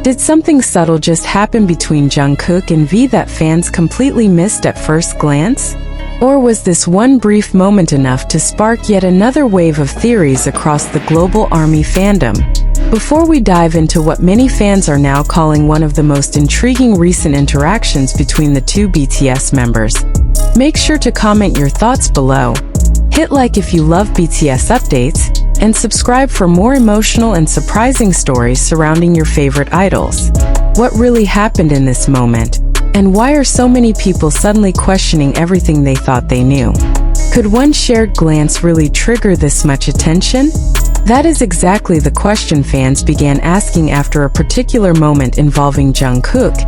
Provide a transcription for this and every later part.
Did something subtle just happen between Jungkook and V that fans completely missed at first glance? Or was this one brief moment enough to spark yet another wave of theories across the global ARMY fandom? Before we dive into what many fans are now calling one of the most intriguing recent interactions between the two BTS members, make sure to comment your thoughts below. Hit like if you love BTS updates, and subscribe for more emotional and surprising stories surrounding your favorite idols. What really happened in this moment? And why are so many people suddenly questioning everything they thought they knew? Could one shared glance really trigger this much attention? That is exactly the question fans began asking after a particular moment involving Jungkook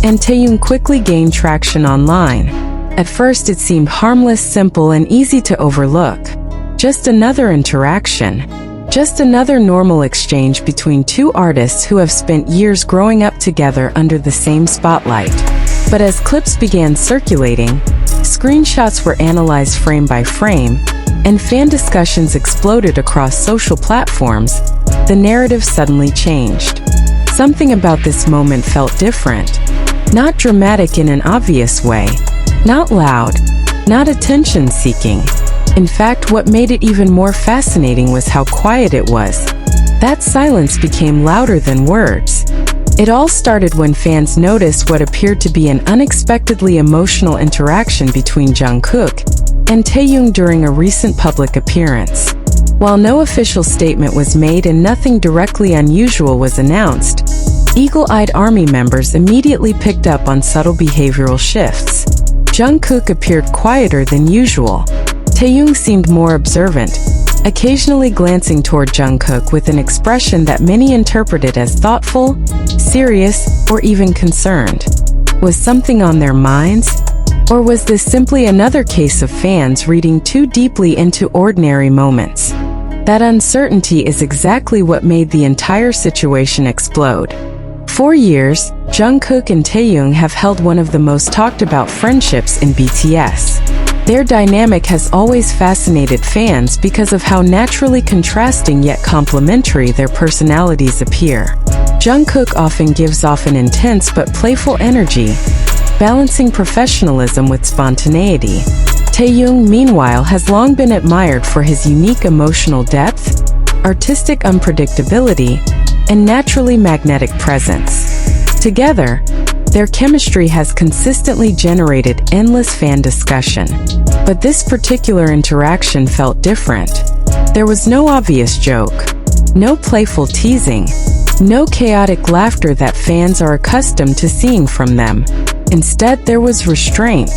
and Taehyung quickly gained traction online. At first it seemed harmless, simple, and easy to overlook. Just another interaction. Just another normal exchange between two artists who have spent years growing up together under the same spotlight. But as clips began circulating, screenshots were analyzed frame by frame, and fan discussions exploded across social platforms, the narrative suddenly changed. Something about this moment felt different. Not dramatic in an obvious way. Not loud. Not attention-seeking. In fact, what made it even more fascinating was how quiet it was. That silence became louder than words. It all started when fans noticed what appeared to be an unexpectedly emotional interaction between Jungkook and Taehyung during a recent public appearance. While no official statement was made and nothing directly unusual was announced, eagle-eyed ARMY members immediately picked up on subtle behavioral shifts. Jungkook appeared quieter than usual. Taehyung seemed more observant, occasionally glancing toward Jungkook with an expression that many interpreted as thoughtful, serious, or even concerned. Was something on their minds? Or was this simply another case of fans reading too deeply into ordinary moments? That uncertainty is exactly what made the entire situation explode. For years, Jungkook and Taehyung have held one of the most talked about friendships in BTS. Their dynamic has always fascinated fans because of how naturally contrasting yet complementary their personalities appear. Jungkook often gives off an intense but playful energy, balancing professionalism with spontaneity. Taehyung, meanwhile, has long been admired for his unique emotional depth, artistic unpredictability, and naturally magnetic presence. Together, their chemistry has consistently generated endless fan discussion. But this particular interaction felt different. There was no obvious joke, no playful teasing, no chaotic laughter that fans are accustomed to seeing from them. Instead, there was restraint,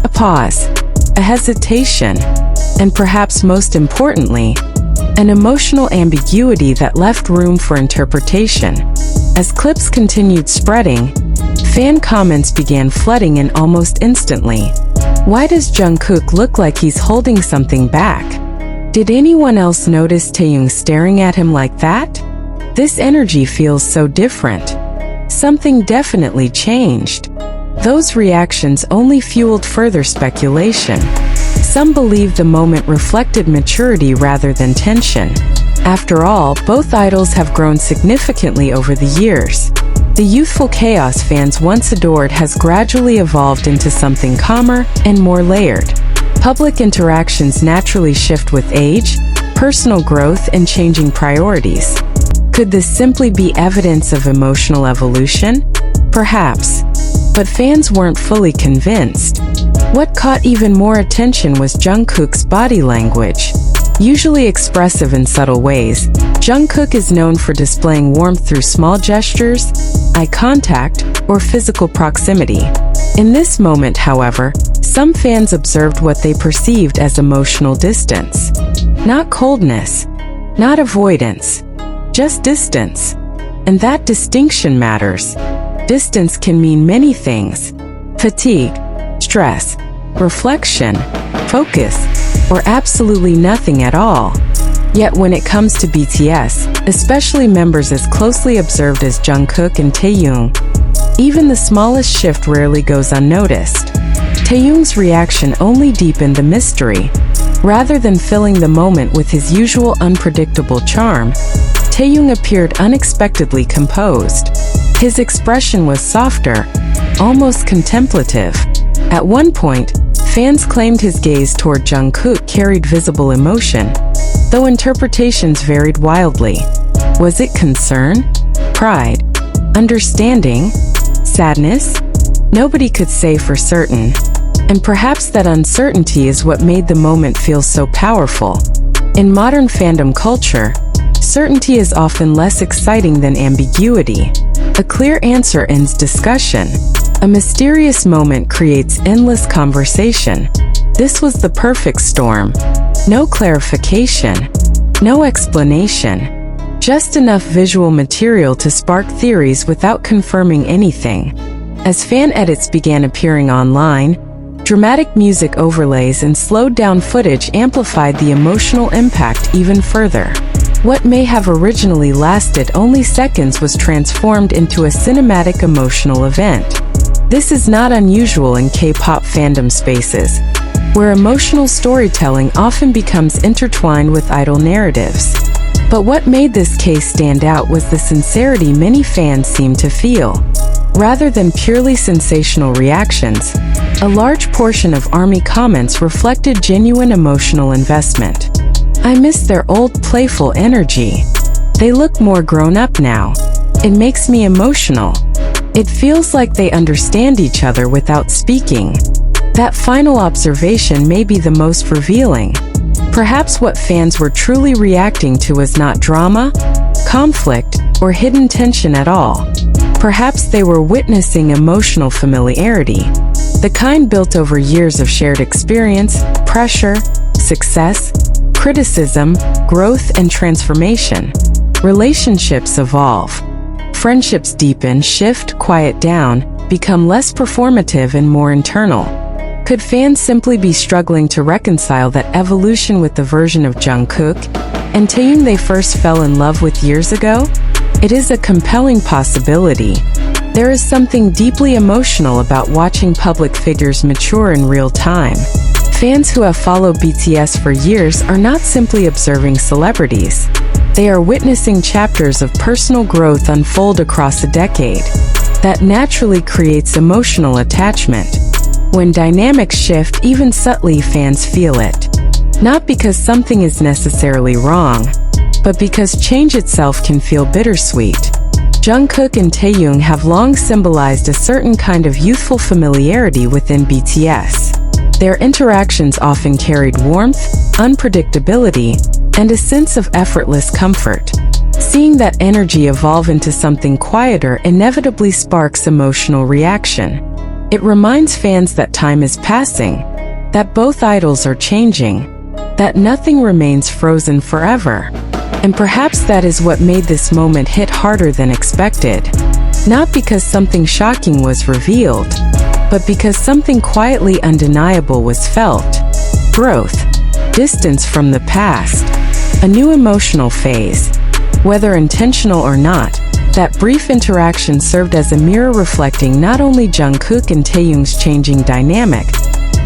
a pause, a hesitation, and perhaps most importantly, an emotional ambiguity that left room for interpretation. As clips continued spreading, fan comments began flooding in almost instantly. Why does Jungkook look like he's holding something back? Did anyone else notice Taehyung staring at him like that? This energy feels so different. Something definitely changed. Those reactions only fueled further speculation. Some believe the moment reflected maturity rather than tension. After all, both idols have grown significantly over the years. The youthful chaos fans once adored has gradually evolved into something calmer and more layered. Public interactions naturally shift with age, personal growth, and changing priorities. Could this simply be evidence of emotional evolution? Perhaps. But fans weren't fully convinced. What caught even more attention was Jungkook's body language. Usually expressive in subtle ways, Jungkook is known for displaying warmth through small gestures, eye contact, or physical proximity. In this moment, however, some fans observed what they perceived as emotional distance. Not coldness, not avoidance, just distance. And that distinction matters. Distance can mean many things: fatigue, stress, reflection, focus, or absolutely nothing at all. Yet when it comes to BTS, especially members as closely observed as Jungkook and Taehyung, even the smallest shift rarely goes unnoticed. Taehyung's reaction only deepened the mystery. Rather than filling the moment with his usual unpredictable charm, Taehyung appeared unexpectedly composed. His expression was softer, almost contemplative. At one point, fans claimed his gaze toward Jungkook carried visible emotion, though interpretations varied wildly. Was it concern? Pride? Understanding? Sadness? Nobody could say for certain. And perhaps that uncertainty is what made the moment feel so powerful. In modern fandom culture, certainty is often less exciting than ambiguity. A clear answer ends discussion. A mysterious moment creates endless conversation. This was the perfect storm. No clarification, no explanation, just enough visual material to spark theories without confirming anything. As fan edits began appearing online, dramatic music overlays and slowed-down footage amplified the emotional impact even further. What may have originally lasted only seconds was transformed into a cinematic emotional event. This is not unusual in K-pop fandom spaces, where emotional storytelling often becomes intertwined with idol narratives. But what made this case stand out was the sincerity many fans seemed to feel. Rather than purely sensational reactions, a large portion of ARMY comments reflected genuine emotional investment. I miss their old playful energy. They look more grown up now. It makes me emotional. It feels like they understand each other without speaking. That final observation may be the most revealing. Perhaps what fans were truly reacting to was not drama, conflict, or hidden tension at all. Perhaps they were witnessing emotional familiarity, the kind built over years of shared experience, pressure, success, criticism, growth, and transformation. Relationships evolve. Friendships deepen, shift, quiet down, become less performative and more internal. Could fans simply be struggling to reconcile that evolution with the version of Jungkook and Taehyung they first fell in love with years ago? It is a compelling possibility. There is something deeply emotional about watching public figures mature in real time. Fans who have followed BTS for years are not simply observing celebrities. They are witnessing chapters of personal growth unfold across a decade. That naturally creates emotional attachment. When dynamics shift, even subtly, fans feel it. Not because something is necessarily wrong, but because change itself can feel bittersweet. Jungkook and Taehyung have long symbolized a certain kind of youthful familiarity within BTS. Their interactions often carried warmth, unpredictability, and a sense of effortless comfort. Seeing that energy evolve into something quieter inevitably sparks emotional reaction. It reminds fans that time is passing, that both idols are changing, that nothing remains frozen forever. And perhaps that is what made this moment hit harder than expected. Not because something shocking was revealed, but because something quietly undeniable was felt. Growth, distance from the past, a new emotional phase. Whether intentional or not, that brief interaction served as a mirror reflecting not only Jungkook and Taehyung's changing dynamic,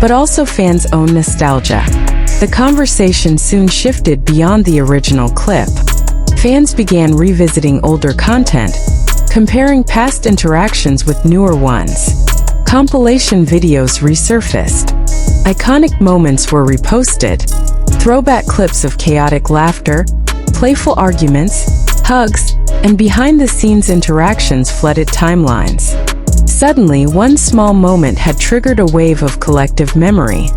but also fans' own nostalgia. The conversation soon shifted beyond the original clip. Fans began revisiting older content, comparing past interactions with newer ones. Compilation videos resurfaced. Iconic moments were reposted. Throwback clips of chaotic laughter, playful arguments, hugs, and behind-the-scenes interactions flooded timelines. Suddenly, one small moment had triggered a wave of collective memory.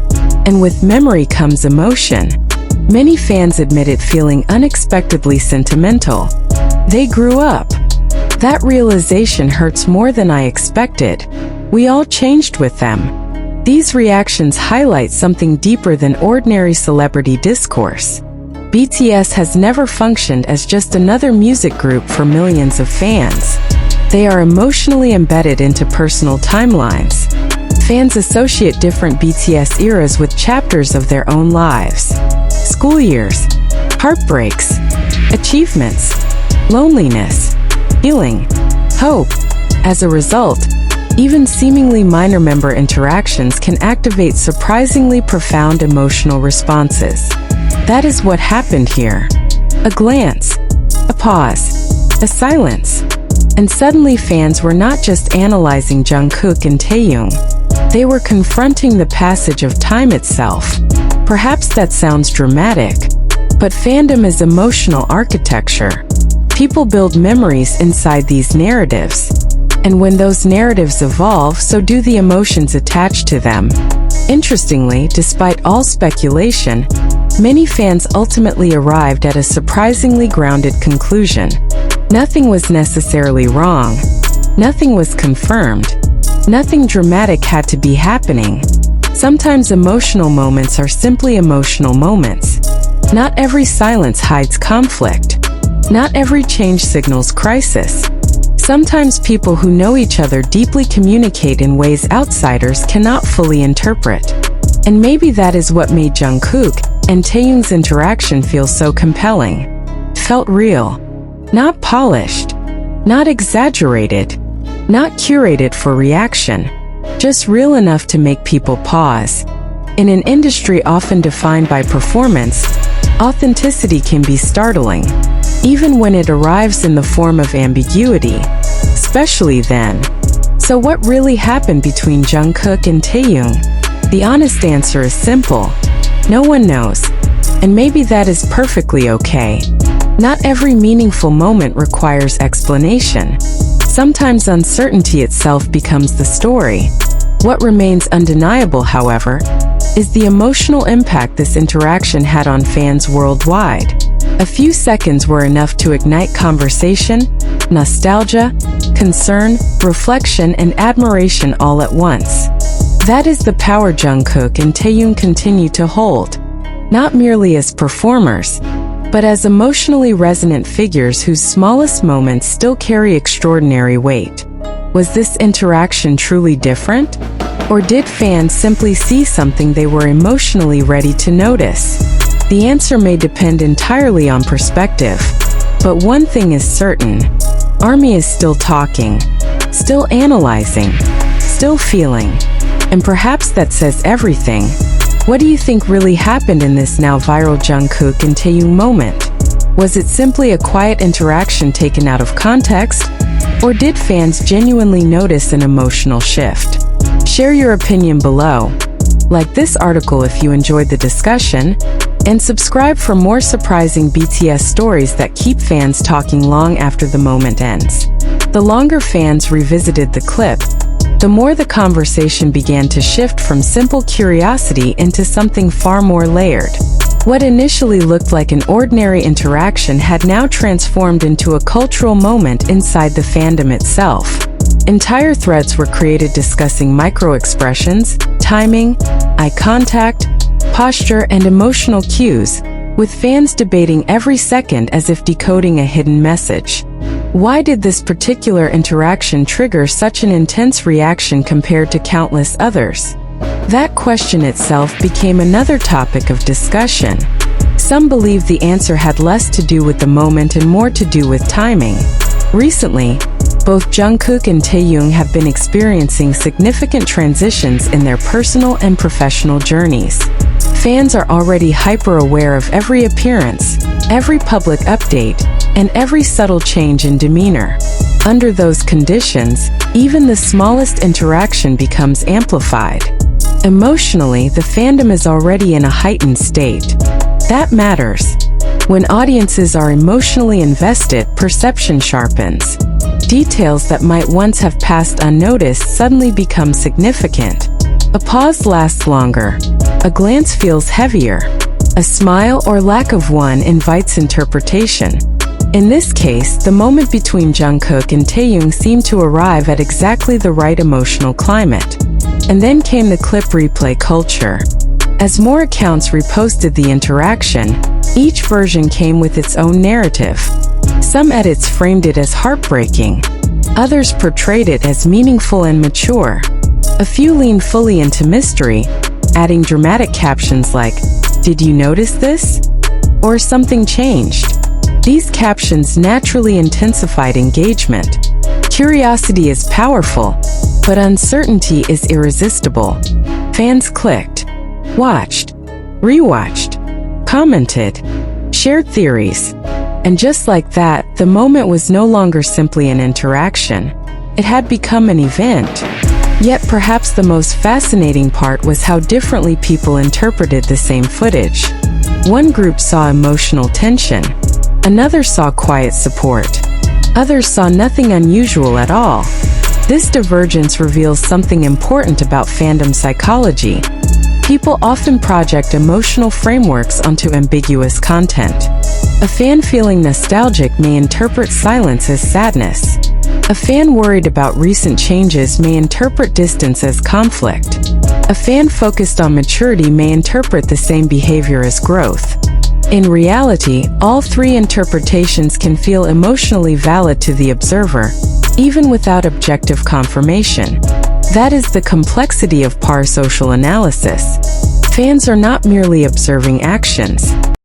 And with memory comes emotion. Many fans admitted feeling unexpectedly sentimental. They grew up. That realization hurts more than I expected. We all changed with them. These reactions highlight something deeper than ordinary celebrity discourse. BTS has never functioned as just another music group for millions of fans. They are emotionally embedded into personal timelines. Fans associate different BTS eras with chapters of their own lives. School years, heartbreaks, achievements, loneliness, healing, hope. As a result, even seemingly minor member interactions can activate surprisingly profound emotional responses. That is what happened here. A glance, a pause, a silence. And suddenly fans were not just analyzing Jungkook and Taehyung. They were confronting the passage of time itself. Perhaps that sounds dramatic, but fandom is emotional architecture. People build memories inside these narratives. And when those narratives evolve, so do the emotions attached to them. Interestingly, despite all speculation, many fans ultimately arrived at a surprisingly grounded conclusion. Nothing was necessarily wrong. Nothing was confirmed. Nothing dramatic had to be happening. Sometimes emotional moments are simply emotional moments. Not every silence hides conflict. Not every change signals crisis. Sometimes people who know each other deeply communicate in ways outsiders cannot fully interpret. And maybe that is what made Jungkook and Taehyung's interaction feel so compelling. It felt real. Not polished. Not exaggerated. Not curated for reaction. Just real enough to make people pause. In an industry often defined by performance, authenticity can be startling, even when it arrives in the form of ambiguity, especially then. So what really happened between Jungkook and Taehyung? The honest answer is simple. No one knows. And maybe that is perfectly okay. Not every meaningful moment requires explanation. Sometimes uncertainty itself becomes the story. What remains undeniable, however, is the emotional impact this interaction had on fans worldwide. A few seconds were enough to ignite conversation, nostalgia, concern, reflection, and admiration all at once. That is the power Jungkook and Taehyung continue to hold, not merely as performers, but as emotionally resonant figures whose smallest moments still carry extraordinary weight. Was this interaction truly different? Or did fans simply see something they were emotionally ready to notice? The answer may depend entirely on perspective. But one thing is certain. ARMY is still talking, still analyzing, still feeling. And perhaps that says everything. What do you think really happened in this now viral Jungkook and Taehyung moment? Was it simply a quiet interaction taken out of context? Or did fans genuinely notice an emotional shift? Share your opinion below. Like this article if you enjoyed the discussion, and subscribe for more surprising BTS stories that keep fans talking long after the moment ends. The longer fans revisited the clip, the more the conversation began to shift from simple curiosity into something far more layered. What initially looked like an ordinary interaction had now transformed into a cultural moment inside the fandom itself. Entire threads were created discussing micro-expressions, timing, eye contact, posture, and emotional cues, with fans debating every second as if decoding a hidden message. Why did this particular interaction trigger such an intense reaction compared to countless others? That question itself became another topic of discussion. Some believe the answer had less to do with the moment and more to do with timing. Recently, both Jungkook and Taehyung have been experiencing significant transitions in their personal and professional journeys. Fans are already hyper-aware of every appearance, every public update, and every subtle change in demeanor. Under those conditions, even the smallest interaction becomes amplified. Emotionally, the fandom is already in a heightened state. That matters. When audiences are emotionally invested, perception sharpens. Details that might once have passed unnoticed suddenly become significant. A pause lasts longer. A glance feels heavier. A smile or lack of one invites interpretation. In this case, the moment between Jungkook and Taehyung seemed to arrive at exactly the right emotional climate. And then came the clip replay culture. As more accounts reposted the interaction, each version came with its own narrative. Some edits framed it as heartbreaking. Others portrayed it as meaningful and mature. A few leaned fully into mystery, adding dramatic captions like, "Did you notice this?" or "Something changed." These captions naturally intensified engagement. Curiosity is powerful, but uncertainty is irresistible. Fans clicked, watched, rewatched, commented, shared theories. And just like that, the moment was no longer simply an interaction. It had become an event. Yet perhaps the most fascinating part was how differently people interpreted the same footage. One group saw emotional tension. Another saw quiet support. Others saw nothing unusual at all. This divergence reveals something important about fandom psychology. People often project emotional frameworks onto ambiguous content. A fan feeling nostalgic may interpret silence as sadness. A fan worried about recent changes may interpret distance as conflict. A fan focused on maturity may interpret the same behavior as growth. In reality, all three interpretations can feel emotionally valid to the observer, even without objective confirmation. That is the complexity of parasocial analysis. Fans are not merely observing actions.